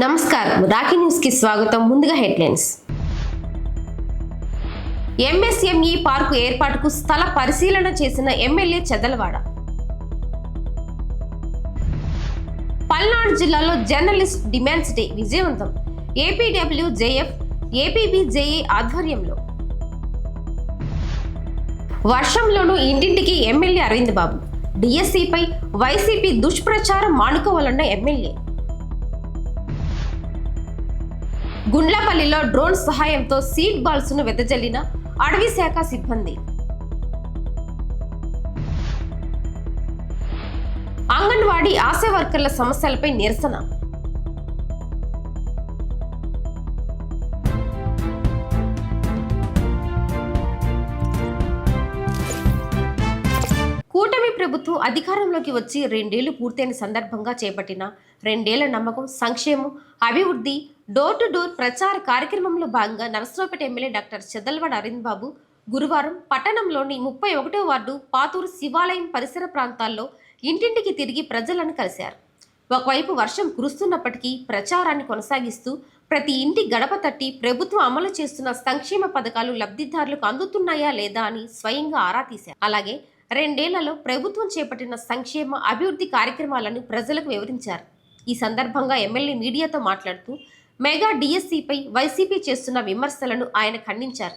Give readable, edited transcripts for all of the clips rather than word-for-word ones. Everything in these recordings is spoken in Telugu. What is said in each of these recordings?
నమస్కారం, రాఖీ న్యూస్ కి స్వాగతం. ముందుగా హెడ్లైన్స్. ఎంఎస్ఎంఈ పార్కు ఏర్పాటుకు స్థల పరిశీలన చేసిన ఎమ్మెల్యే చెదలవాడ. పల్నాడు జిల్లాలో జర్నలిస్ట్ డిమాండ్స్ డే విజయవంతం. ఏపీడబ్ల్యూజేఎఫ్, ఏపీబీజేఏ ఆధ్వర్యంలో. వర్షంలోనూ ఇంటింటికి ఎమ్మెల్యే అరవింద్ బాబు. డిఎస్సిపై వైసీపీ దుష్ప్రచారం మానుకోవాలన్న ఎమ్మెల్యే. గుండ్లపల్లిలో డ్రోన్ సహాయంతో సీడ్ బాల్స్ ను వెదజల్లిన అటవీ శాఖ సిబ్బంది. అంగన్వాడీ ఆశా వర్కర్ల సమస్యలపై నిరసన. కూటమి ప్రభుత్వం అధికారంలోకి వచ్చి 2 ఏళ్లు పూర్తయిన సందర్భంగా చేపట్టిన 2 ఏళ్ల నమ్మకం, సంక్షేమం, అభివృద్ధి డోర్ టు డోర్ ప్రచార కార్యక్రమంలో భాగంగా నరసరావుపేట ఎమ్మెల్యే డాక్టర్ చెదలవాడ అరవింద్ బాబు గురువారం పట్టణంలోని 31వ వార్డు పాతూరు శివాలయం పరిసర ప్రాంతాల్లో ఇంటింటికి తిరిగి ప్రజలను కలిశారు. ఒకవైపు వర్షం కురుస్తున్నప్పటికీ ప్రచారాన్ని కొనసాగిస్తూ ప్రతి ఇంటి గడప తట్టి ప్రభుత్వం అమలు చేస్తున్న సంక్షేమ పథకాలు లబ్ధిదారులకు అందుతున్నాయా లేదా అని స్వయంగా ఆరా తీశారు. అలాగే 2 ఏళ్లలో ప్రభుత్వం చేపట్టిన సంక్షేమ అభివృద్ధి కార్యక్రమాలను ప్రజలకు వివరించారు. ఈ సందర్భంగా ఎమ్మెల్యే మీడియాతో మాట్లాడుతూ మెగా డిఎస్సిపై వైసీపీ చేస్తున్న విమర్శలను ఆయన ఖండించారు.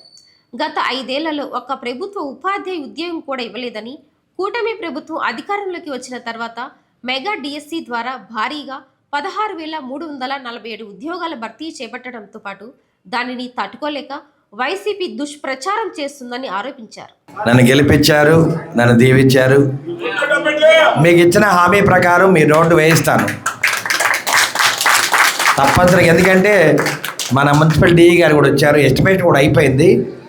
గత 5 ఏళ్లలో ఒక్క ప్రభుత్వ ఉపాధ్యాయ ఉద్యోగం కూడా ఇవ్వలేదని, కూటమి ప్రభుత్వం అధికారంలోకి వచ్చిన తర్వాత మెగా డిఎస్సి ద్వారా భారీగా 16,347 ఉద్యోగాల భర్తీ చేపట్టడంతో పాటు దానిని తట్టుకోలేక వైసీపీ దుష్ప్రచారం చేస్తుందని ఆరోపించారు. నన్ను గెలిపించారు, నన్ను దీవించారు. మీకు ఇచ్చిన హామీ ప్రకారం మీ రోడ్డు వేయిస్తాను తప్పనిసరిగా. ఎందుకంటే మన మున్సిపల్ డిఈ గారు కూడా వచ్చారు, ఎస్టిమేట్ కూడా అయిపోయింది.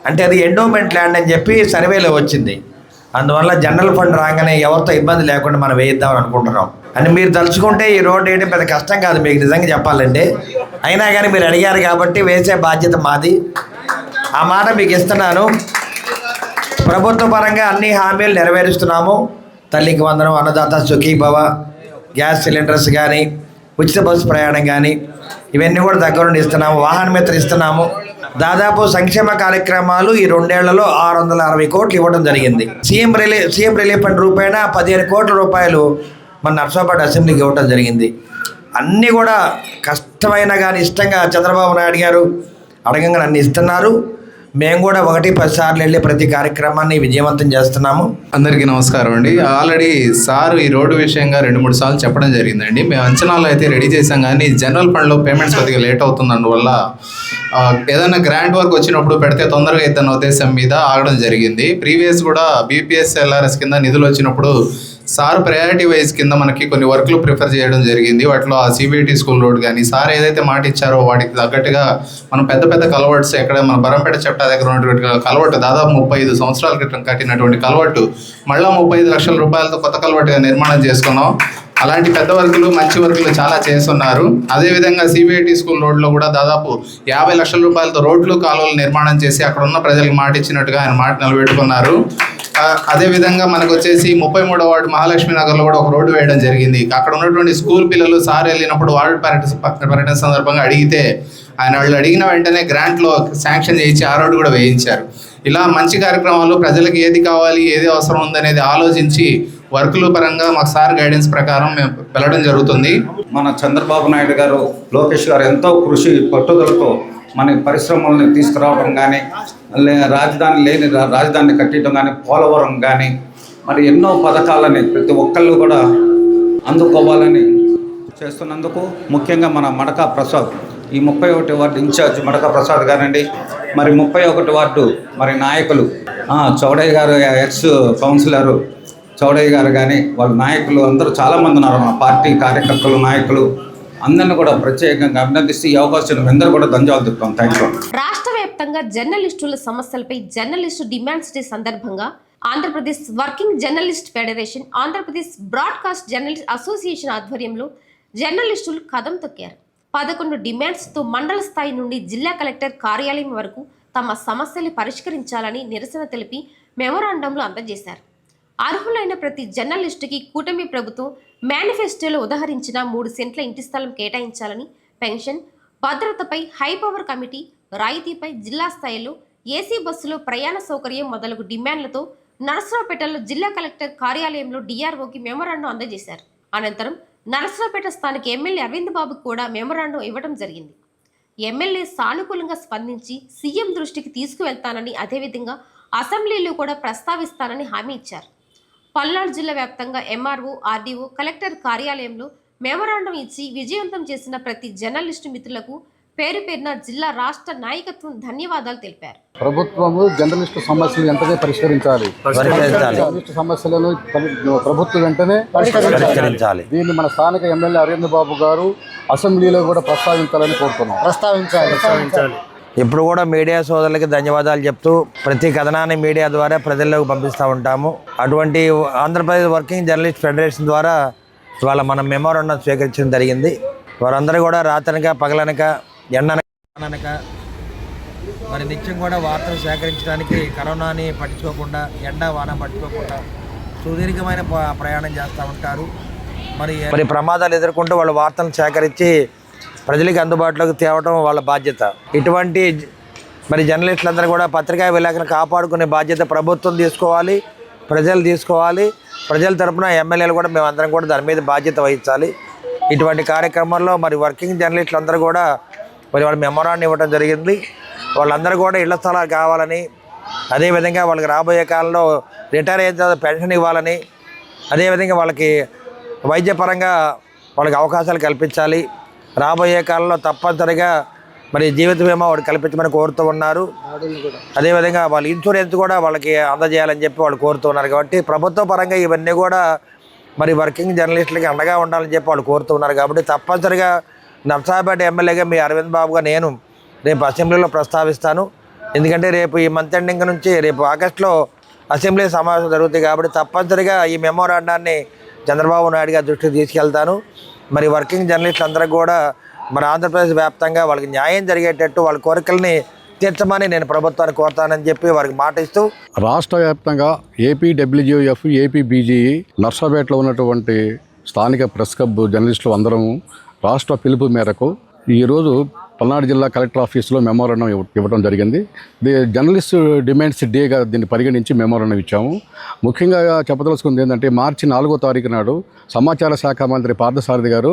అంటే అది ఎండోమెంట్ ల్యాండ్ అని చెప్పి సర్వేలో వచ్చింది. అందువల్ల జనరల్ ఫండ్ రాగానే ఎవరితో ఇబ్బంది లేకుండా మనం వేయిద్దామని అనుకుంటున్నాం. అని మీరు తలుచుకుంటే ఈ రోడ్డు వేయడం పెద్ద కష్టం కాదు మీకు నిజంగా చెప్పాలంటే. అయినా కానీ మీరు అడిగారు కాబట్టి వేసే బాధ్యత మాది. ఆ మాట మీకు ఇస్తున్నాను. ప్రభుత్వ పరంగా అన్ని హామీలు నెరవేరుస్తున్నాము. తల్లికి వందనం, అన్నదాత సుఖీభవ, గ్యాస్ సిలిండర్స్ కానీ, ఉచిత బస్సు ప్రయాణం కానీ ఇవన్నీ కూడా దగ్గరుండి ఇస్తున్నాము. వాహన మిత్ర ఇస్తున్నాము. దాదాపు సంక్షేమ కార్యక్రమాలు ఈ 2 ఏళ్లలో 660 కోట్లు ఇవ్వడం జరిగింది. సీఎం రిలీఫ్ ఫండ్ రూపాయన 15 కోట్ల రూపాయలు మన నర్సాపేట అసెంబ్లీకి ఇవ్వడం జరిగింది. అన్నీ కూడా కష్టమైన కానీ ఇష్టంగా చంద్రబాబు నాయుడు గారు అడగంగా అన్ని ఇస్తున్నారు. మేము కూడా 1-10 సార్లు వెళ్ళి ప్రతి కార్యక్రమాన్ని విజయవంతం చేస్తున్నాము. అందరికీ నమస్కారం అండి. ఆల్రెడీ సార్ ఈ రోడ్డు విషయంగా 2-3 సార్లు చెప్పడం జరిగిందండి. మేము అంచనాలు అయితే రెడీ చేసాం, కానీ జనరల్ ఫండ్లో పేమెంట్స్ కొద్దిగా లేట్ అవుతుంది. అందువల్ల ఏదైనా గ్రాంట్ వర్క్ వచ్చినప్పుడు పెడితే తొందరగా అవుతున్న ఉద్దేశం మీద ఆగడం జరిగింది. ప్రీవియస్ కూడా బీపీఎస్ ఎల్ఆర్ఎస్ కింద నిధులు వచ్చినప్పుడు సార్ ప్రయారిటీ వైజ్ కింద మనకి కొన్ని వర్క్లు ప్రిఫర్ చేయడం జరిగింది. వాటిలో ఆ సిబిఐటి స్కూల్ రోడ్ కానీ సార్ ఏదైతే మాట ఇచ్చారో వాటికి తగ్గట్టుగా మనం పెద్ద పెద్ద కలవర్ట్స్, ఎక్కడ మన బరంపేట చెప్టా దగ్గర ఉన్నటువంటి కలవట్టు దాదాపు 35 సంవత్సరాల క్రితం కట్టినటువంటి కలవట్టు మళ్ళీ 35 లక్షల రూపాయలతో కొత్త కలవట్టుగా నిర్మాణం చేసుకున్నాం. అలాంటి పెద్ద వర్కులు, మంచి వర్కులు చాలా చేస్తున్నారు. అదేవిధంగా సిబిఐటి స్కూల్ రోడ్లో కూడా దాదాపు 50 లక్షల రూపాయలతో రోడ్లు, కాలువలు నిర్మాణం చేసి అక్కడ ఉన్న ప్రజలకు మాట ఇచ్చినట్టుగా ఆయన మాట నిలబెట్టుకున్నారు. అదేవిధంగా మనకు వచ్చేసి 33వ వార్డు మహాలక్ష్మి నగర్లో కూడా ఒక రోడ్డు వేయడం జరిగింది. అక్కడ ఉన్నటువంటి స్కూల్ పిల్లలు సార్ వెళ్ళినప్పుడు వార్డు పర్యటన సందర్భంగా అడిగితే ఆయన వాళ్ళు అడిగిన వెంటనే గ్రాంట్లో శాంక్షన్ చేయించి ఆ రోడ్డు కూడా వేయించారు. ఇలా మంచి కార్యక్రమాలు ప్రజలకు ఏది కావాలి, ఏది అవసరం ఉందనేది ఆలోచించి వర్కుల పరంగా మాకు సార్ గైడెన్స్ ప్రకారం మేము వెళ్ళడం జరుగుతుంది. మన చంద్రబాబు నాయుడు గారు, లోకేష్ గారు ఎంతో కృషి పట్టుదలతో మన పరిశ్రమల్ని తీసుకురావడం కానీ, రాజధాని కట్టడం కానీ, పోలవరం కానీ, మరి ఎన్నో పథకాలని ప్రతి ఒక్కళ్ళు కూడా అందుకోవాలని చేస్తున్నందుకు ముఖ్యంగా మన మడకా ప్రసాద్, ఈ 31 వార్డు ఇన్ఛార్జ్ మడకా ప్రసాద్ గారండి, మరి 31 వార్డు మరి నాయకులు చౌడయ్య గారు, ఎక్స్ కౌన్సిలరు చౌడయ్య గారు కానీ వాళ్ళ నాయకులు అందరూ చాలామంది ఉన్నారు. మన పార్టీ కార్యకర్తలు, నాయకులు అందరిని కూడా ప్రత్యేకంగా అభినందిస్తూ ఈ అవకాశం అందరూ కూడా ధన్యవాదాలు చెప్తాం. Thank you. రాష్ట్ర వ్యాప్తంగా జర్నలిస్టుల సమస్యలపై జర్నలిస్టు డిమాండ్స్ డే సందర్భంగా Andhra Pradesh working journalist federation, Andhra Pradesh broadcast journalist association ఆధ్వర్యంలో జర్నలిస్టులు కదం తొక్కారు. 11 డిమాండ్స్తో మండల స్థాయి నుండి జిల్లా కలెక్టర్ కార్యాలయం వరకు తమ సమస్యలు పరిష్కరించాలని నిరసన తెలిపి మెమోరాండంలో అందజేశారు. అర్హులైన ప్రతి జర్నలిస్టుకి కూటమి ప్రభుత్వం మేనిఫెస్టోలో ఉదహరించిన 3 సెంట్ల ఇంటి స్థలం కేటాయించాలని పెన్షన్, భద్రతపై హైపవర్ కమిటీ, రాయితీపై జిల్లా స్థాయిలో ఏసీ బస్సులో ప్రయాణ సౌకర్యం మొదలగు డిమాండ్లతో నరసరావుపేటలో జిల్లా కలెక్టర్ కార్యాలయంలో డిఆర్ఓకి మెమోరాండం అందజేశారు. అనంతరం నరసరావుపేట స్థానిక ఎమ్మెల్యే అరవింద్ బాబుకు కూడా మెమోరాండం ఇవ్వడం జరిగింది. ఎమ్మెల్యే సానుకూలంగా స్పందించి సీఎం దృష్టికి తీసుకువెళ్తానని, అదేవిధంగా అసెంబ్లీలో కూడా ప్రస్తావిస్తానని హామీ ఇచ్చారు. పల్నాడు జిల్లా వ్యాప్తంగా ఎంఆర్ఓ, ఆర్డీఓ, కలెక్టర్ కార్యాలయంలో మెమోరాండం ఇచ్చి విజయవంతం చేసిన ప్రతి జర్నలిస్టు మిత్రులకు పేరు పేరున జిల్లా రాష్ట్ర నాయకత్వం ధన్యవాదాలు తెలిపారు. ప్రభుత్వము జర్నలిస్టు సమస్యలు వెంటనే పరిష్కరించాలి. జర్నలిస్టు సమస్యలను ప్రభుత్వం వెంటనే పరిష్కరించాలి. దీన్ని మన స్థానిక ఎమ్మెల్యే అరవింద్ బాబు గారు అసెంబ్లీలో కూడా ప్రస్తావించాలని కోరుతున్నాం. ప్రస్తావించాలి. ఇప్పుడు కూడా మీడియా సోదరులకి ధన్యవాదాలు చెప్తూ ప్రతి కథనాన్ని మీడియా ద్వారా ప్రజల్లోకి పంపిస్తూ ఉంటాము. అటువంటి ఆంధ్రప్రదేశ్ వర్కింగ్ జర్నలిస్ట్ ఫెడరేషన్ ద్వారా ఇవాళ మనం మెమోరాండం స్వీకరించడం జరిగింది. వారందరూ కూడా రాత్రనక పగలనక ఎండనక మరి నిత్యం కూడా వార్తలు సేకరించడానికి కరోనాని పట్టించుకోకుండా, ఎండ వాన పట్టించుకోకుండా సుదీర్ఘమైన ప్రయాణం చేస్తూ ఉంటారు. మరి ప్రమాదాలు ఎదుర్కొంటూ వాళ్ళ వార్తలను సేకరించి ప్రజలకు అందుబాటులోకి తేవడం వాళ్ళ బాధ్యత. ఇటువంటి మరి జర్నలిస్టులందరూ కూడా పత్రికా విలేకరులను కాపాడుకునే బాధ్యత ప్రభుత్వం తీసుకోవాలి, ప్రజలు తీసుకోవాలి. ప్రజల తరపున ఎమ్మెల్యేలు కూడా మేమందరం కూడా దాని మీద బాధ్యత వహించాలి. ఇటువంటి కార్యక్రమంలో మరి వర్కింగ్ జర్నలిస్టులు అందరూ కూడా మరి వాళ్ళ మెమోరాండం ఇవ్వడం జరిగింది. వాళ్ళందరూ కూడా ఇళ్ల స్థలాలు కావాలని, అదేవిధంగా వాళ్ళకి రాబోయే కాలంలో రిటైర్ అయిన తర్వాత పెన్షన్ ఇవ్వాలని, అదేవిధంగా వాళ్ళకి వైద్యపరంగా వాళ్ళకి అవకాశాలు కల్పించాలి. రాబోయే కాలంలో తప్పనిసరిగా మరి జీవిత బీమా వాడు కల్పించమని కోరుతూ ఉన్నారు. అదేవిధంగా వాళ్ళ ఇన్సూరెన్స్ కూడా వాళ్ళకి అందజేయాలని చెప్పి వాళ్ళు కోరుతూ ఉన్నారు. కాబట్టి ప్రభుత్వ పరంగా ఇవన్నీ కూడా మరి వర్కింగ్ జర్నలిస్టులకి అండగా ఉండాలని చెప్పి వాళ్ళు కోరుతూ ఉన్నారు. కాబట్టి తప్పనిసరిగా నరసరావుపేట ఎమ్మెల్యేగా మీ అరవింద్ బాబుగా నేను రేపు అసెంబ్లీలో ప్రస్తావిస్తాను. ఎందుకంటే రేపు ఈ మంత్ ఎండింగ్ నుంచి రేపు ఆగస్టులో అసెంబ్లీ సమావేశం జరుగుతాయి. కాబట్టి తప్పనిసరిగా ఈ మెమోరాండాన్ని చంద్రబాబు నాయుడు గారి దృష్టికి తీసుకెళ్తాను. మరి వర్కింగ్ జర్నలిస్టులు అందరికీ కూడా మన ఆంధ్రప్రదేశ్ వ్యాప్తంగా వాళ్ళకి న్యాయం జరిగేటట్టు వాళ్ళ కోరికల్ని తీర్చమని నేను ప్రభుత్వాన్ని కోరుతానని చెప్పి వారికి మాట ఇస్తూ రాష్ట్ర వ్యాప్తంగా ఏపీడబ్ల్యూఎఫ్, ఏపీబీజీఈ నర్సాపేటలో ఉన్నటువంటి స్థానిక ప్రెస్ క్లబ్ జర్నలిస్టులు అందరం రాష్ట్ర పిలుపు మేరకు ఈరోజు పల్నాడు జిల్లా కలెక్టర్ ఆఫీస్లో మెమోరాండం ఇవ్వడం జరిగింది. జర్నలిస్ట్ డిమాండ్స్ డేగా దీన్ని పరిగణించి మెమోరాండం ఇచ్చాము. ముఖ్యంగా చెప్పదలుచుకుంది ఏంటంటే మార్చి 4వ తారీఖు నాడు సమాచార శాఖ మంత్రి పార్థసారథి గారు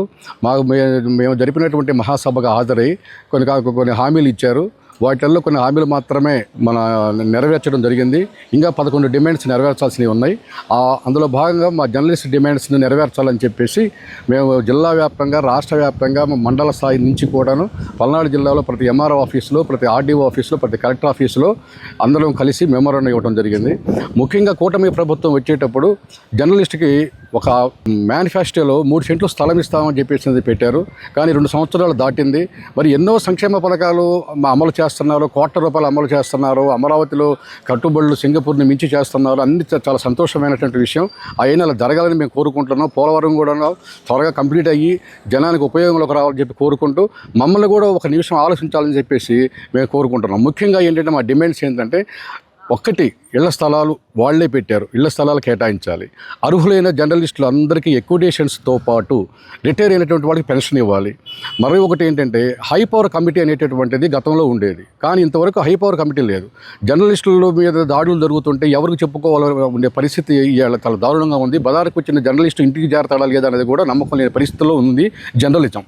మేము జరిపినటువంటి మహాసభకు హాజరై కొన్ని హామీలు ఇచ్చారు. వాటిల్లో కొన్ని హామీలు మాత్రమే నెరవేర్చడం జరిగింది. ఇంకా 11 డిమాండ్స్ నెరవేర్చాల్సినవి ఉన్నాయి. అందులో భాగంగా మా జర్నలిస్ట్ డిమాండ్స్ని నెరవేర్చాలని చెప్పేసి మేము జిల్లా వ్యాప్తంగా, రాష్ట్ర వ్యాప్తంగా, మండల స్థాయి నుంచి కూడాను పల్నాడు జిల్లాలో ప్రతి ఎంఆర్ఓ ఆఫీసులో, ప్రతి ఆర్డీఓ ఆఫీసులో, ప్రతి కలెక్టర్ ఆఫీసులో అందరం కలిసి మెమోరాండం ఇవ్వడం జరిగింది. ముఖ్యంగా కూటమి ప్రభుత్వం వచ్చేటప్పుడు జర్నలిస్ట్కి ఒక మేనిఫెస్టోలో 3 సెంట్లు స్థలం ఇస్తామని చెప్పేసి పెట్టారు. కానీ 2 సంవత్సరాలు దాటింది. మరి ఎన్నో సంక్షేమ పథకాలు అమలు చేస్తున్నారు, కోట్ల రూపాయలు అమలు చేస్తున్నారు, అమరావతిలో కట్టుబడులు సింగపూర్ని మించి చేస్తున్నారు. అన్ని చాలా సంతోషమైనటువంటి విషయం. అయినా అలా జరగాలని మేము కోరుకుంటున్నాం. పోలవరం కూడా త్వరగా కంప్లీట్ అయ్యి జనానికి ఉపయోగంలోకి రావాలని చెప్పి కోరుకుంటూ మమ్మల్ని కూడా ఒక నిమిషం ఆలోచించాలని చెప్పేసి మేము కోరుకుంటున్నాం. ముఖ్యంగా ఏంటంటే మా డిమాండ్స్ ఏంటంటే, ఒక్కటి, ఇళ్ల స్థలాలు వాళ్లే పెట్టారు, ఇళ్ల స్థలాలు కేటాయించాలి. అర్హులైన జర్నలిస్టులు అందరికీ ఎక్విడేషన్స్తో పాటు రిటైర్ అయినటువంటి వాళ్ళకి పెన్షన్ ఇవ్వాలి. మరో ఒకటి ఏంటంటే, హై పవర్ కమిటీ అనేటటువంటిది గతంలో ఉండేది, కానీ ఇంతవరకు హై పవర్ కమిటీ లేదు. జర్నలిస్టుల మీద దాడులు జరుగుతుంటే ఎవరికి చెప్పుకోవాలని ఉండే పరిస్థితి చాలా దారుణంగా ఉంది. బజారుకు వచ్చిన జర్నలిస్టు ఇంటికి చేరతాడా లేదా అనేది కూడా నమ్మకం లేని పరిస్థితిలో ఉంది జర్నలిజం.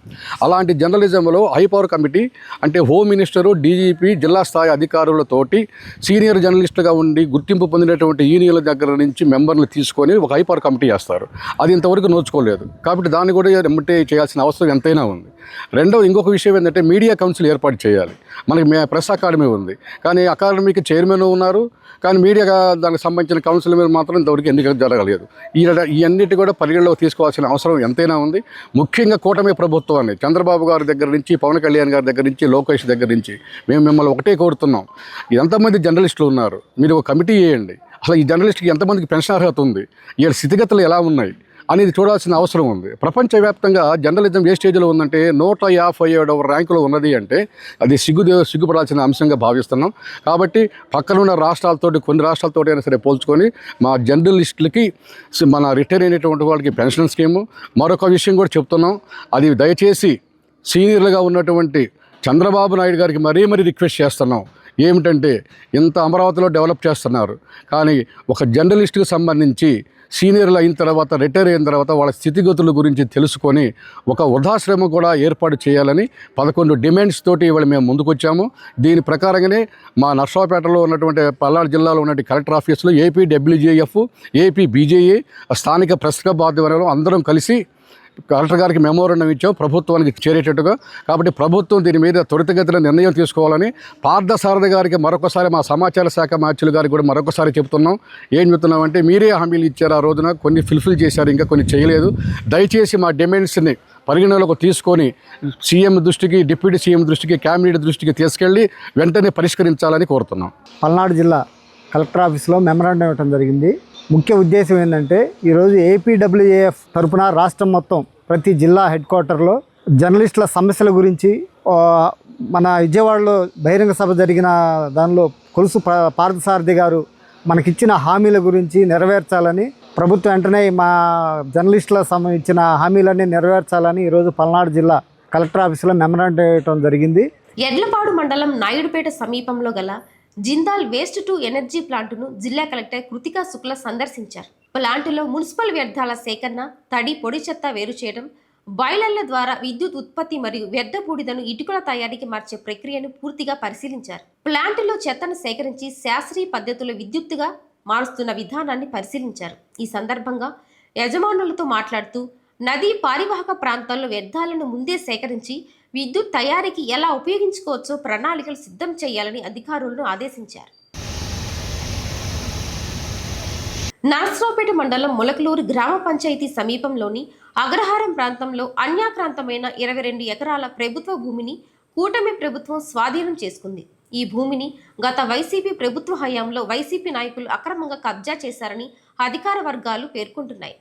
అలాంటి జర్నలిజంలో హై పవర్ కమిటీ అంటే హోమ్ మినిస్టరు, డీజీపీ, జిల్లా స్థాయి అధికారులతోటి సీనియర్ జర్నలిస్టుగా ఉండి గుర్తింపు పొందినటువంటి యూనియన్ల దగ్గర నుంచి మెంబర్లు తీసుకొని ఒక హై పవర్ కమిటీ చేస్తారు. అది ఇంతవరకు నోచుకోలేదు. కాబట్టి దాన్ని కూడా ఎమ్మటే చేయాల్సిన అవసరం ఎంతైనా ఉంది. రెండవ ఇంకొక విషయం ఏంటంటే, మీడియా కౌన్సిల్ ఏర్పాటు చేయాలి. మనకి ప్రెస్ అకాడమీ ఉంది, కానీ అకాడమీకి చైర్మన్ ఉన్నారు, కానీ మీడియా దానికి సంబంధించిన కౌన్సిల్ మీద మాత్రం ఇంతవరకు ఎన్నిక జరగలేదు. ఈ అన్నిటి కూడా పరిగణలోకి తీసుకోవాల్సిన అవసరం ఎంతైనా ఉంది. ముఖ్యంగా కూటమి ప్రభుత్వాన్ని, చంద్రబాబు గారి దగ్గర నుంచి, పవన్ కళ్యాణ్ గారి దగ్గర నుంచి, లోకేష్ దగ్గర నుంచి మేము మిమ్మల్ని ఒకటే కోరుతున్నాం. ఎంతమంది జర్నలిస్టులు ఉన్నారు, మీరు ఒక కమిటీ చేయండి. అసలు ఈ జర్నలిస్ట్కి ఎంతమందికి పెన్షన్ అర్హత ఉంది, ఈ స్థితిగతులు ఎలా ఉన్నాయి అనేది చూడాల్సిన అవసరం ఉంది. ప్రపంచవ్యాప్తంగా జర్నలిజం ఏ స్టేజ్లో ఉందంటే 157వ ర్యాంకులో ఉన్నది అంటే అది సిగ్గుపడాల్సిన అంశంగా భావిస్తున్నాం. కాబట్టి పక్కనున్న రాష్ట్రాలతోటి, కొన్ని రాష్ట్రాలతోటి అయినా సరే పోల్చుకొని మా జర్నలిస్టులకి, మన రిటైర్ అయినటువంటి వాళ్ళకి పెన్షన్ స్కీము, మరొక విషయం కూడా చెప్తున్నాం, అది దయచేసి సీనియర్లుగా ఉన్నటువంటి చంద్రబాబు నాయుడు గారికి మరీ రిక్వెస్ట్ చేస్తున్నాం. ఏమిటంటే ఇంత అమరావతిలో డెవలప్ చేస్తున్నారు, కానీ ఒక జర్నలిస్టుకు సంబంధించి సీనియర్లు అయిన తర్వాత రిటైర్ అయిన తర్వాత వాళ్ళ స్థితిగతుల గురించి తెలుసుకొని ఒక వృద్ధాశ్రమం కూడా ఏర్పాటు చేయాలని 11 డిమాండ్స్ తోటి ఇవాళ మేము ముందుకొచ్చాము. దీని ప్రకారంగానే మా నర్సాపేటలో ఉన్నటువంటి పల్నాడు జిల్లాలో ఉన్నటువంటి కలెక్టర్ ఆఫీసులో ఏపీడబ్ల్యూజేఎఫ్, ఏపీ బీజేఏ, స్థానిక ప్రెస్ క్లబ్ ఆధ్వర్యంలో అందరం కలిసి కలెక్టర్ గారికి మెమోరాండం ఇచ్చాం ప్రభుత్వానికి చేరేటట్టుగా. కాబట్టి ప్రభుత్వం దీని మీద త్వరితగతిన నిర్ణయం తీసుకోవాలని పార్థసారథి గారికి మరొకసారి, మా సమాచార శాఖ మార్చులు గారికి కూడా మరొకసారి చెప్తున్నాం. ఏం చెప్తున్నామంటే మీరే హామీలు ఇచ్చారు ఆ రోజున, కొన్ని ఫుల్ఫిల్ చేశారు, ఇంకా కొన్ని చేయలేదు. దయచేసి మా డిమాండ్స్ని పరిగణలోకి తీసుకొని సీఎం దృష్టికి, డిప్యూటీ సీఎం దృష్టికి, క్యాబినెట్ దృష్టికి తీసుకెళ్ళి వెంటనే పరిష్కరించాలని కోరుతున్నాం. పల్నాడు జిల్లా కలెక్టర్ ఆఫీస్లో మెమరాండం ఇవ్వడం జరిగింది. ముఖ్య ఉద్దేశం ఏంటంటే ఈరోజు ఏపీడబ్ల్యూఏఎఫ్ తరఫున రాష్ట్రం మొత్తం ప్రతి జిల్లా హెడ్ క్వార్టర్లో జర్నలిస్టుల సమస్యల గురించి మన విజయవాడలో బహిరంగ సభ జరిగిన దానిలో కొలుసు పార్థసారథి గారు మనకిచ్చిన హామీల గురించి నెరవేర్చాలని, ప్రభుత్వం వెంటనే మా జర్నలిస్టుల ఇచ్చిన హామీలన్నీ నెరవేర్చాలని ఈరోజు పల్నాడు జిల్లా కలెక్టర్ ఆఫీసులో మెమరాండం ఇవ్వడం జరిగింది. ఎడ్లపాడు మండలం నాయుడుపేట సమీపంలో గల జిందాల్ వేస్ట్ టు ఎనర్జీ ప్లాంటును జిల్లా కలెక్టర్ కృతికా శుక్ల సందర్శించారు. ప్లాంటులో మున్సిపల్ వ్యర్థాల సేకరణ, తడి పొడి చెత్త వేరు చేయడం, బాయిలర్ల ద్వారా విద్యుత్ ఉత్పత్తి మరియు వ్యర్థ బూడిదను ఇటుకల తయారీకి మార్చే ప్రక్రియను పూర్తిగా పరిశీలించారు. ప్లాంటులో చెత్తను సేకరించి శాస్త్రీయ పద్ధతిలో విద్యుత్తుగా మారుస్తున్న విధానాన్ని పరిశీలించారు. ఈ సందర్భంగా యజమానులతో మాట్లాడుతూ నదీ పారివాహక ప్రాంతాల్లో వ్యర్థాలను ముందే సేకరించి విద్యుత్ తయారీకి ఎలా ఉపయోగించుకోవచ్చో ప్రణాళికలు సిద్ధం చేయాలని అధికారులను ఆదేశించారు. నరసరావుపేట మండలం మొలకలూరు గ్రామ పంచాయతీ సమీపంలోని అగ్రహారం ప్రాంతంలో అన్యాక్రాంతమైన 22 ఎకరాల ప్రభుత్వ భూమిని కూటమి ప్రభుత్వం స్వాధీనం చేసుకుంది. ఈ భూమిని గత వైసీపీ ప్రభుత్వ హయాంలో వైసీపీ నాయకులు అక్రమంగా కబ్జా చేశారని అధికార వర్గాలు పేర్కొంటున్నాయి.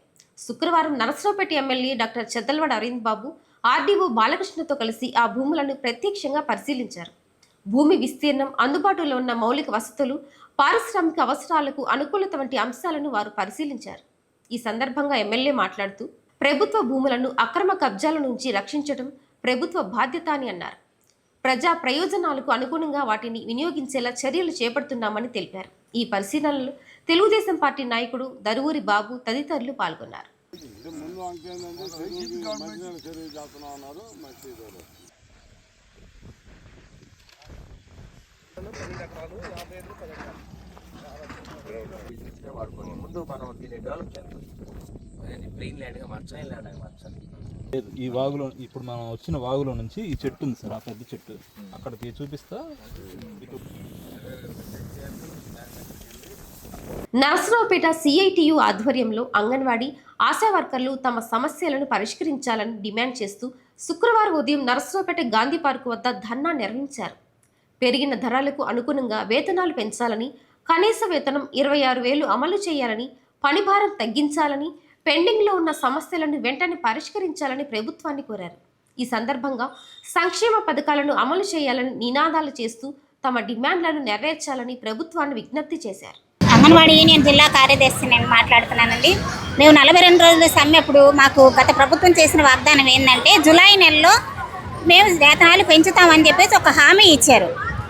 శుక్రవారం నరసరావుపేట ఎమ్మెల్యే డాక్టర్ చెదల్వాడ అరవింద్ బాబు ఆర్డీఓ బాలకృష్ణతో కలిసి ఆ భూములను ప్రత్యక్షంగా పరిశీలించారు. భూమి విస్తీర్ణం, అందుబాటులో ఉన్న మౌలిక వసతులు, పారిశ్రామిక అవసరాలకు అనుకూలత వంటి అంశాలను వారు పరిశీలించారు. ఈ సందర్భంగా ఎమ్మెల్యే మాట్లాడుతూ ప్రభుత్వ భూములను అక్రమ కబ్జాల నుంచి రక్షించడం ప్రభుత్వ బాధ్యత అని అన్నారు. ప్రజా ప్రయోజనాలకు అనుగుణంగా వాటిని వినియోగించేలా చర్యలు చేపడుతున్నామని తెలిపారు. ఈ పరిశీలనలో తెలుగుదేశం పార్టీ నాయకుడు దరువూరి బాబు తదితరులు పాల్గొన్నారు. ఈ వాగులో ఇప్పుడు మనం వచ్చిన వాగులో నుంచి ఈ చెట్టు ఉంది సార్, ఆ పెద్ద చెట్టు అక్కడికి చూపిస్తా. నరసరావుపేట సిఐటియు ఆధ్వర్యంలో అంగన్వాడీ ఆశా వర్కర్లు తమ సమస్యలను పరిష్కరించాలని డిమాండ్ చేస్తూ శుక్రవారం ఉదయం నరసరావుపేట గాంధీ పార్కు వద్ద ధర్నా నిర్వహించారు. పెరిగిన ధరలకు అనుగుణంగా వేతనాలు పెంచాలని, కనీస వేతనం 26,000 అమలు చేయాలని, పనిభారం తగ్గించాలని, పెండింగ్లో ఉన్న సమస్యలను వెంటనే పరిష్కరించాలని ప్రభుత్వాన్ని కోరారు. ఈ సందర్భంగా సంక్షేమ పథకాలను అమలు చేయాలని నినాదాలు చేస్తూ తమ డిమాండ్లను నెరవేర్చాలని ప్రభుత్వాన్ని విజ్ఞప్తి చేశారు. అంగన్వాడీ యూనియన్ జిల్లా కార్యదర్శి నేను మాట్లాడుతున్నానండి. మేము 42 రోజుల సమ్మెప్పుడు మాకు గత ప్రభుత్వం చేసిన వాగ్దానం ఏంటంటే జూలై నెలలో మేము వేతనాలు పెంచుతామని చెప్పేసి ఒక హామీ ఇచ్చారు.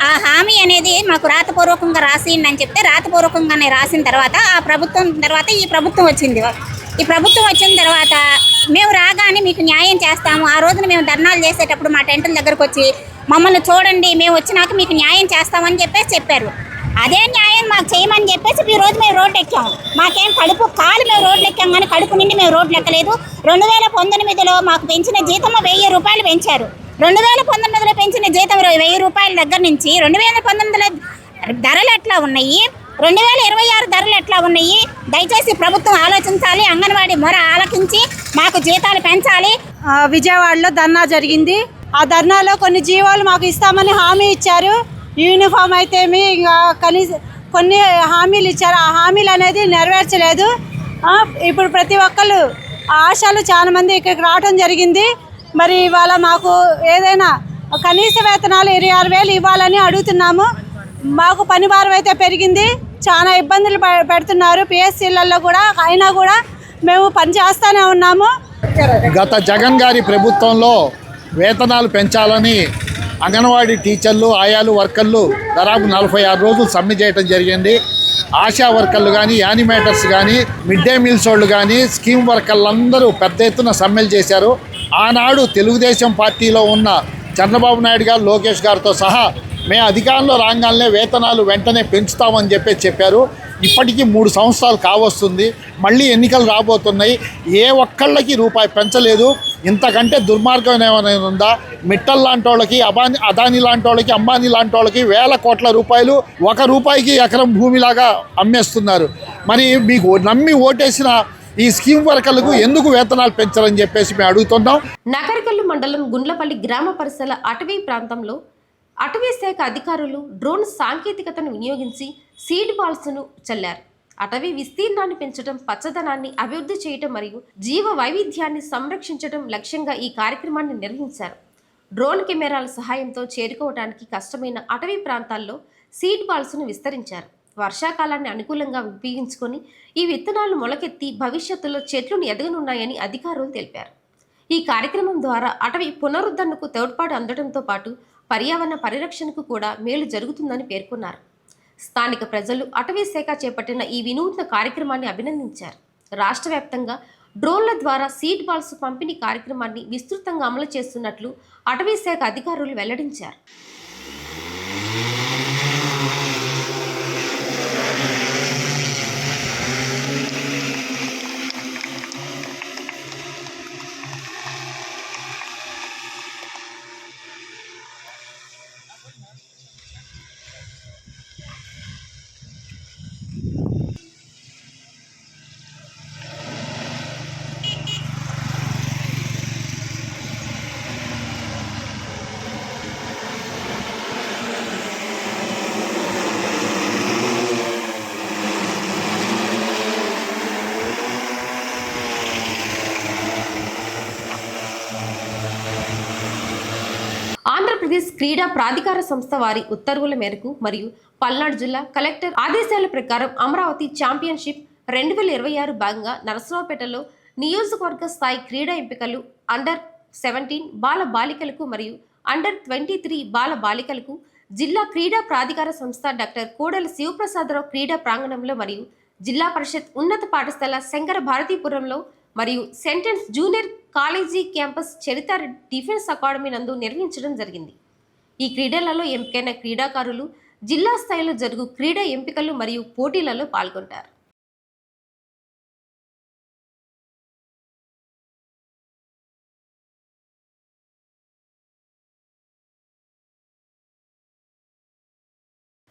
ఆ హామీ అనేది మాకు రాతపూర్వకంగా రాసిందని చెప్తే రాతపూర్వకంగానే రాసిన తర్వాత ఆ ప్రభుత్వం తర్వాత ఈ ప్రభుత్వం వచ్చింది. ఈ ప్రభుత్వం వచ్చిన తర్వాత మేము రాగానే మీకు న్యాయం చేస్తాము. ఆ రోజున మేము ధర్నాలు చేసేటప్పుడు మా టెంటుల దగ్గరకు వచ్చి మమ్మల్ని చూడండి, మేము వచ్చినాక మీకు న్యాయం చేస్తామని చెప్పేసి చెప్పారు. అదే న్యాయం మాకు చేయమని చెప్పేసి ఈ రోజు మేము రోడ్లు ఎక్కాము. మాకేం కడుపు కాలు మేము రోడ్లు ఎక్కాం కానీ కడుపు నిండి మేము రోడ్లు ఎక్కలేదు. 2019లో మాకు పెంచిన జీతం 1000 రూపాయలు పెంచారు. 2019లో పెంచిన జీతం 1000 రూపాయల దగ్గర నుంచి 2019లో ధరలు ఎట్లా ఉన్నాయి, 2026 ధరలు ఎట్లా ఉన్నాయి, దయచేసి ప్రభుత్వం ఆలోచించాలి. అంగన్వాడీ మొర ఆలకించి మాకు జీతాలు పెంచాలి. విజయవాడలో ధర్నా జరిగింది. ఆ ధర్నాలో కొన్ని జీవాలు మాకు ఇస్తామని హామీ ఇచ్చారు. యూనిఫామ్ అయితే ఇంకా కొన్ని హామీలు ఇచ్చారు. ఆ హామీలు అనేది నెరవేర్చలేదు. ఇప్పుడు ప్రతి ఒక్కళ్ళు ఆశలు చాలా మంది ఇక్కడికి రావడం జరిగింది. మరి ఇవాళ మాకు ఏదైనా కనీస వేతనాలు 26,000 ఇవ్వాలని అడుగుతున్నాము. మాకు పని భారం అయితే పెరిగింది, చాలా ఇబ్బందులు పెడుతున్నారు పిఎస్సీలలో కూడా. అయినా కూడా మేము పని చేస్తూనే ఉన్నాము. గత జగన్ గారి ప్రభుత్వంలో వేతనాలు పెంచాలని అంగన్వాడీ టీచర్లు, ఆయాలు, వర్కర్లు దాదాపు 46 రోజులు సమ్మె చేయడం జరిగింది. ఆశా వర్కర్లు కానీ, యానిమేటర్స్ కానీ, మిడ్ డే మీల్స్ వాళ్ళు కానీ, స్కీమ్ వర్కర్లు అందరూ పెద్ద ఎత్తున సమ్మెలు చేశారు. ఆనాడు తెలుగుదేశం పార్టీలో ఉన్న చంద్రబాబు నాయుడు గారు, లోకేష్ గారితో సహా మేము అధికారంలో రాగానే వేతనాలు వెంటనే పెంచుతామని చెప్పారు. ఇప్పటికీ 3 సంవత్సరాలు కావస్తుంది. మళ్ళీ ఎన్నికలు రాబోతున్నాయి. ఏ ఒక్కళ్ళకి రూపాయి పెంచలేదు. ఇంతకంటే దుర్మార్గం ఏమైనా ఉందా? మిట్టల్ లాంటి వాళ్ళకి, అదానీ లాంటి వాళ్ళకి, అంబానీ లాంటి వాళ్ళకి వేల కోట్ల రూపాయలు ₹1 ఎకరం భూమిలాగా అమ్మేస్తున్నారు. మరి మీకు నమ్మి ఓటేసిన ఈ స్కీమ్ వర్కర్లకు ఎందుకు వేతనాలు పెంచాలని చెప్పేసి మేము అడుగుతున్నాం. నకరికల్లు మండలం గుండ్లపల్లి గ్రామ పరిసర అటవీ ప్రాంతంలో అటవీ శాఖ అధికారులు డ్రోన్ సాంకేతికతను వినియోగించి సీడ్ బాల్స్ను చల్లారు. అటవీ విస్తీర్ణాన్ని పెంచడం, పచ్చదనాన్ని అభివృద్ధి చేయడం మరియు జీవ వైవిధ్యాన్ని సంరక్షించడం లక్ష్యంగా ఈ కార్యక్రమాన్ని నిర్వహించారు. డ్రోన్ కెమెరాల సహాయంతో చేరుకోవడానికి కష్టమైన అటవీ ప్రాంతాల్లో సీడ్ బాల్స్ను విస్తరించారు. వర్షాకాలాన్ని అనుకూలంగా ఉపయోగించుకొని ఈ విత్తనాలు మొలకెత్తి భవిష్యత్తులో చెట్లు ఎదగనున్నాయని అధికారులు తెలిపారు. ఈ కార్యక్రమం ద్వారా అటవీ పునరుద్ధరణకు తోడ్పాటు అందడంతో పాటు పర్యావరణ పరిరక్షణకు కూడా మేలు జరుగుతుందని పేర్కొన్నారు. స్థానిక ప్రజలు అటవీ శాఖ చేపట్టిన ఈ వినూత్న కార్యక్రమాన్ని అభినందించారు. రాష్ట్ర వ్యాప్తంగా డ్రోన్ల ద్వారా సీడ్ బాల్స్ పంపిణీ కార్యక్రమాన్ని విస్తృతంగా అమలు చేస్తున్నట్లు అటవీ శాఖ అధికారులు వెల్లడించారు. ఆంధ్రప్రదేశ్ క్రీడా ప్రాధికార సంస్థ వారి ఉత్తర్వుల మేరకు మరియు పల్నాడు జిల్లా కలెక్టర్ ఆదేశాల ప్రకారం అమరావతి ఛాంపియన్షిప్ 2026 భాగంగా నరసరావుపేటలో నియోజకవర్గ స్థాయి క్రీడా ఎంపికలు అండర్-17 బాల బాలికలకు మరియు అండర్-23 బాల బాలికలకు జిల్లా క్రీడా ప్రాధికార సంస్థ డాక్టర్ కోడెల శివప్రసాదరావు క్రీడా ప్రాంగణంలో మరియు జిల్లా పరిషత్ ఉన్నత పాఠశాల శంకర భారతీపురంలో మరియు సెంటెన్స్ జూనియర్ కాలేజీ క్యాంపస్ చరిత డిఫెన్స్ అకాడమీ నందు నిర్వహించడం జరిగింది. ఈ క్రీడలలో ఎంపికైన క్రీడాకారులు జిల్లా స్థాయిలో జరుగు క్రీడా ఎంపికలు మరియు పోటీలలో పాల్గొంటారు.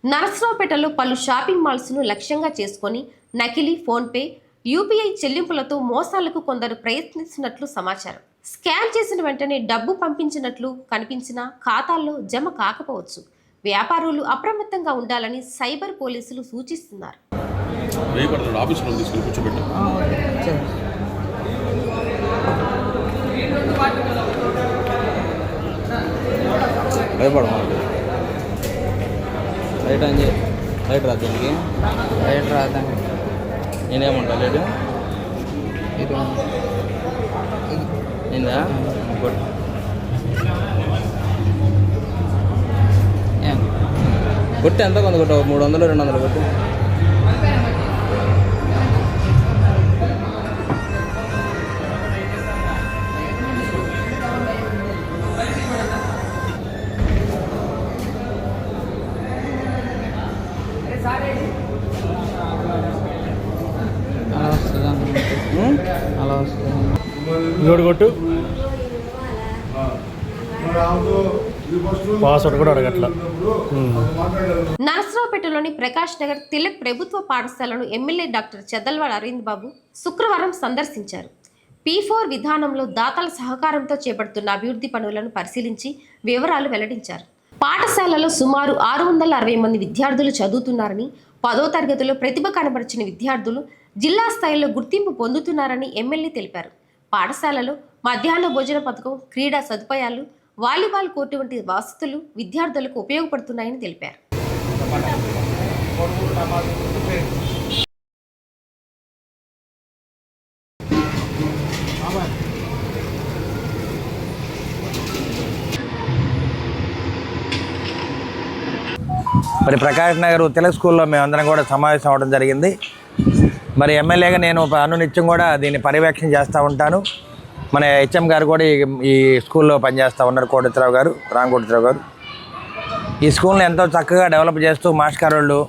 నరసరావుపేటలో పలు షాపింగ్ మాల్స్ను లక్ష్యంగా చేసుకొని నకిలీ ఫోన్పే, యూపీఐ చెల్లింపులతో మోసాలకు కొందరు ప్రయత్నిస్తున్నట్లు సమాచారం. స్కాన్ చేసిన వెంటనే డబ్బు పంపించినట్లు కనిపించినా ఖాతాల్లో జమ కాకపోవచ్చు. వ్యాపారులు అప్రమత్తంగా ఉండాలని సైబర్ పోలీసులు సూచిస్తున్నారు. లైట్ రాదండి, లైట్ రాదండి. నేనేమంటా లేడు నిందా కొట్టి ఎంత కొంత కొట్టావు? 300 200 కొట్టు. అలా వస్తుంది. ఇంకోటి కొట్టు. పాస్వర్డ్ కూడా అడగట్లా. నరసరావుపేటలోని ప్రకాష్ నగర్ తిలక్ ప్రభుత్వ పాఠశాలను ఎమ్మెల్యే డాక్టర్ చెదల్వాడ అరవింద్ బాబు శుక్రవారం సందర్శించారు. P4 విధానంలో దాతల సహకారంతో చేపడుతున్న అభివృద్ధి పనులను పరిశీలించి వివరాలు వెల్లడించారు. పాఠశాలలో సుమారు 660 మంది విద్యార్థులు చదువుతున్నారని, 10వ తరగతిలో ప్రతిభ కనబరిచిన విద్యార్థులు జిల్లా స్థాయిలో గుర్తింపు పొందుతున్నారని ఎమ్మెల్యే తెలిపారు. పాఠశాలలో మధ్యాహ్న భోజన పథకం, క్రీడా సదుపాయాలు, వాలీబాల్ కోర్టు వంటి వసతులు విద్యార్థులకు ఉపయోగపడుతున్నాయని తెలిపారు. మరి ప్రకాష్ నగర్ తెలుగు స్కూల్లో మేమందరం కూడా సమావేశం అవ్వడం జరిగింది. మరి ఎమ్మెల్యేగా నేను అనునిత్యం కూడా దీన్ని పర్యవేక్షణ చేస్తూ ఉంటాను. మన హెచ్ఎం గారు కూడా ఈ స్కూల్లో పనిచేస్తూ ఉన్నారు, కోటేశ్వరరావు గారు, రామకోటేశ్వరరావు గారు. ఈ స్కూల్ని ఎంతో చక్కగా డెవలప్ చేస్తూ మాస్టర్ వాళ్ళు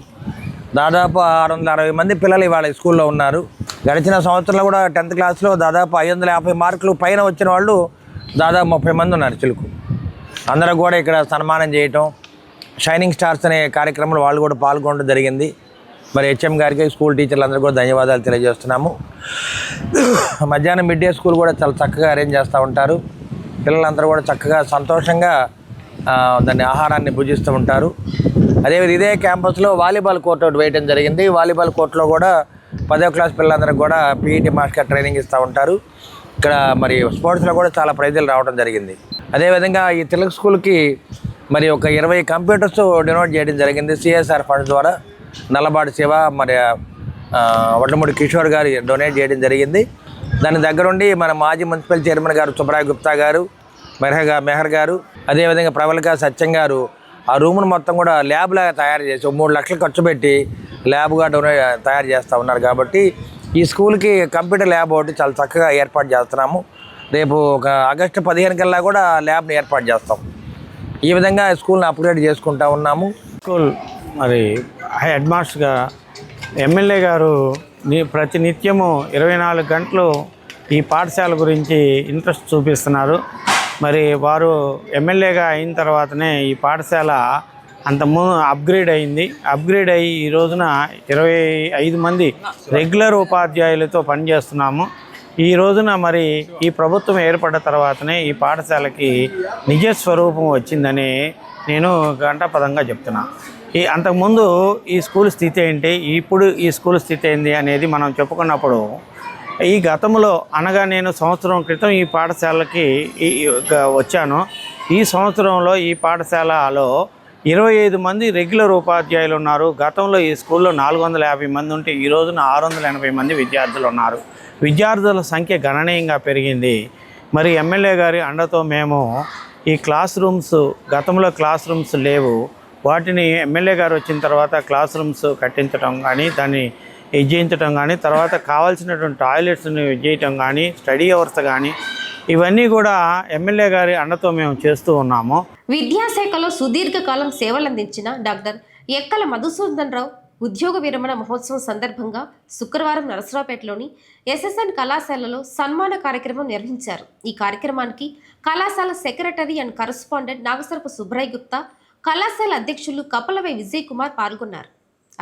దాదాపు 660 మంది పిల్లలు ఇవాళ ఈ స్కూల్లో ఉన్నారు. గడిచిన సంవత్సరంలో కూడా 10th క్లాస్లో దాదాపు 550 మార్కులు పైన వచ్చిన వాళ్ళు దాదాపు 30 మంది ఉన్నారు చిలుకు. అందరూ కూడా ఇక్కడ సన్మానం చేయటం, షైనింగ్ స్టార్స్ అనే కార్యక్రమంలో వాళ్ళు కూడా పాల్గొనడం జరిగింది. మరి హెచ్ఎం గారికి, స్కూల్ టీచర్లందరూ కూడా ధన్యవాదాలు తెలియజేస్తున్నాము. మధ్యాహ్నం మిడ్ డే స్కూల్ కూడా చాలా చక్కగా అరేంజ్ చేస్తూ ఉంటారు. పిల్లలందరూ కూడా చక్కగా సంతోషంగా దాన్ని ఆహారాన్ని భుజిస్తూ ఉంటారు. అదేవిధంగా ఇదే క్యాంపస్లో వాలీబాల్ కోర్ట్ ఒకటి వేయడం జరిగింది. వాలీబాల్ కోర్టులో కూడా 10వ క్లాస్ పిల్లలందరికీ కూడా పీఈటీ మాస్టర్ ట్రైనింగ్ ఇస్తూ ఉంటారు. ఇక్కడ మరి స్పోర్ట్స్లో కూడా చాలా ప్రైజులు రావడం జరిగింది. అదేవిధంగా ఈ తెలుగు స్కూల్కి మరి ఒక 20 కంప్యూటర్స్ డొనేట్ చేయడం జరిగింది సిఎస్ఆర్ ఫండ్ ద్వారా. నల్లబాటు శివ, మరి వడ్లమూడి కిషోర్ గారు డొనేట్ చేయడం జరిగింది. దాని దగ్గరుండి మన మాజీ మున్సిపల్ చైర్మన్ గారు సుబ్రాయ్ గుప్తా గారు, మెహర్ గారు, అదేవిధంగా ప్రవళిక సత్యం గారు ఆ రూమ్ను మొత్తం కూడా ల్యాబ్ లాగా తయారు చేసి 3 లక్షలు ఖర్చు పెట్టి ల్యాబ్గా తయారు చేస్తూ ఉన్నారు. కాబట్టి ఈ స్కూల్కి కంప్యూటర్ ల్యాబ్ ఒకటి చాలా చక్కగా ఏర్పాటు చేస్తున్నాము. రేపు ఒక ఆగస్టు 15 కల్లా కూడా ల్యాబ్ని ఏర్పాటు చేస్తాం. ఈ విధంగా స్కూల్ని అప్గ్రేడ్ చేసుకుంటూ ఉన్నాము. స్కూల్ మరి హెడ్ మాస్టర్గా ఎమ్మెల్యే గారు ప్రతి నిత్యము 24 గంటలు ఈ పాఠశాల గురించి ఇంట్రెస్ట్ చూపిస్తున్నారు. మరి వారు ఎమ్మెల్యేగా అయిన తర్వాతనే ఈ పాఠశాల అంతకుముందు అప్గ్రేడ్ అయింది. అప్గ్రేడ్ అయ్యి ఈ రోజున 25 మంది రెగ్యులర్ ఉపాధ్యాయులతో పనిచేస్తున్నాము. ఈ రోజున మరి ఈ ప్రభుత్వం ఏర్పడ్డ తర్వాతనే ఈ పాఠశాలకి నిజస్వరూపం వచ్చిందని నేను ఘంటాపదంగా చెప్తున్నాను. అంతకుముందు ఈ స్కూల్ స్థితి ఏంటి, ఇప్పుడు ఈ స్కూల్ స్థితి ఏంటి అనేది మనం చెప్పుకున్నప్పుడు, ఈ గతంలో అనగా నేను సంవత్సరం క్రితం ఈ పాఠశాలకి వచ్చాను. ఈ సంవత్సరంలో ఈ పాఠశాలలో 25 మంది రెగ్యులర్ ఉపాధ్యాయులు ఉన్నారు. గతంలో ఈ స్కూల్లో 450 మంది ఉంటే ఈ రోజున 680 మంది విద్యార్థులు ఉన్నారు. విద్యార్థుల సంఖ్య గణనీయంగా పెరిగింది. మరి ఎమ్మెల్యే గారి అండతో మేము ఈ క్లాస్ రూమ్స్, గతంలో క్లాస్ రూమ్స్ లేవు, వాటిని ఎమ్మెల్యే గారు వచ్చిన తర్వాత క్లాస్ రూమ్స్ కట్టించడం కానీ, దాన్ని చేయించడం కానీ, తర్వాత కావాల్సినటువంటి టాయిలెట్స్ని చేయటం కానీ, స్టడీ అవర్స్ కానీ, ఇవన్నీ కూడా ఎమ్మెల్యే గారి అండతో మేము చేస్తూ ఉన్నాము. విద్యాశాఖలో సుదీర్ఘకాలం సేవలందించిన డాక్టర్ ఎక్కల మధుసూదన్ రావు ఉద్యోగ విరమణ మహోత్సవం సందర్భంగా శుక్రవారం నరసరావుపేటలోని ఎస్ఎస్ఎన్ కళాశాలలో సన్మాన కార్యక్రమం నిర్వహించారు. ఈ కార్యక్రమానికి కళాశాల secretary and correspondent Nagasarapu Subrai Gupta, కళాశాల అధ్యక్షులు కపలవై విజయ్ కుమార్ పాల్గొన్నారు.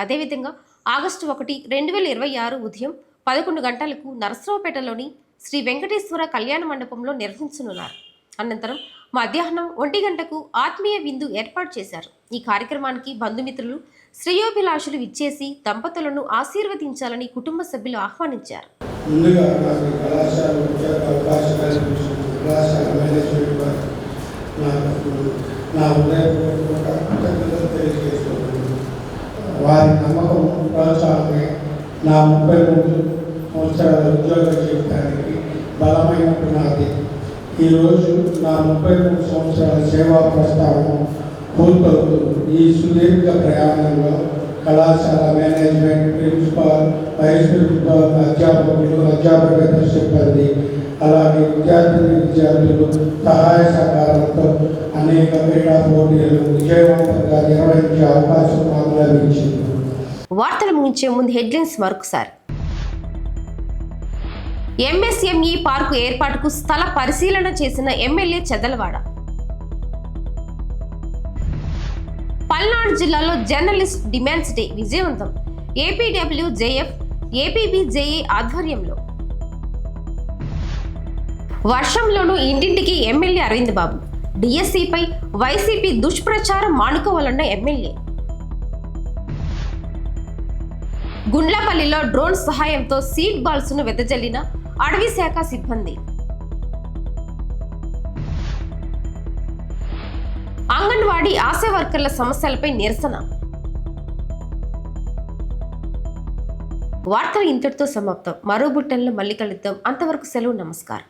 అదేవిధంగా ఆగస్టు 1, 2026 ఉదయం 11 గంటలకు నరసరావుపేటలోని శ్రీ వెంకటేశ్వర కళ్యాణ మండపంలో నిర్వహించనున్నారు. అనంతరం మధ్యాహ్నం 1 గంటకు ఆత్మీయ విందు ఏర్పాటు చేశారు. ఈ కార్యక్రమానికి బంధుమిత్రులు, శ్రేయోభిలాషులు విచ్చేసి దంపతులను ఆశీర్వదించాలని కుటుంబ సభ్యులు ఆహ్వానించారు. వారి నమ్మకం ప్రోత్సాహమే నా 33 సంవత్సరాల ఉద్యోగ జీవితానికి బలమైన పునాది. ఈరోజు నా 33 సంవత్సరాల సేవా ప్రస్థానం పూర్తవుతుంది. ఈ సుదీర్ఘ ప్రయాణంలో కళాశాల మేనేజ్మెంట్, ప్రిన్సిపాల్, వైస్ ప్రిన్సిపాల్, అధ్యాపకులు, అధ్యాపకేతర సిబ్బంది, అలాగే విద్యార్థులు సహాయ సహకారంతో అనేక క్రీడా పోటీలు విజయవంతంగా నిర్వహించే అవకాశం మాకు లభించింది. వార్తలు ముగించే ముందు హెడ్లైన్స్ మరొకసారి. ఎంఎస్ఎంఈ పార్కు ఏర్పాటుకు స్థల పరిశీలన చేసిన ఎమ్మెల్యే చెదలవాడ. పల్నాడు జిల్లాలో జర్నలిస్ట్ డిమాండ్స్ డే విజయవంతం. ఏపీడబ్ల్యూజేఎఫ్, ఏపీబీజేఏ ఆధ్వర్యంలో. వర్షంలోనూ ఇంటింటికి ఎమ్మెల్యే అరవింద్ బాబు. డిఎస్సిపై వైసీపీ దుష్ప్రచారం మానుకోవాలన్న ఎమ్మెల్యే. గుండ్లపల్లిలో డ్రోన్ సహాయంతో సీడ్ బాల్స్ ను వెదజల్లిన అటవీ శాఖ సిబ్బంది. అంగన్వాడీ ఆశా వర్కర్ల సమస్యలపై నిరసన. వార్తలు ఇంతటితో సమాప్తం. మరో బుట్టెన్లో మళ్ళీ కలుద్దాం. అంతవరకు సెలవు. నమస్కారం.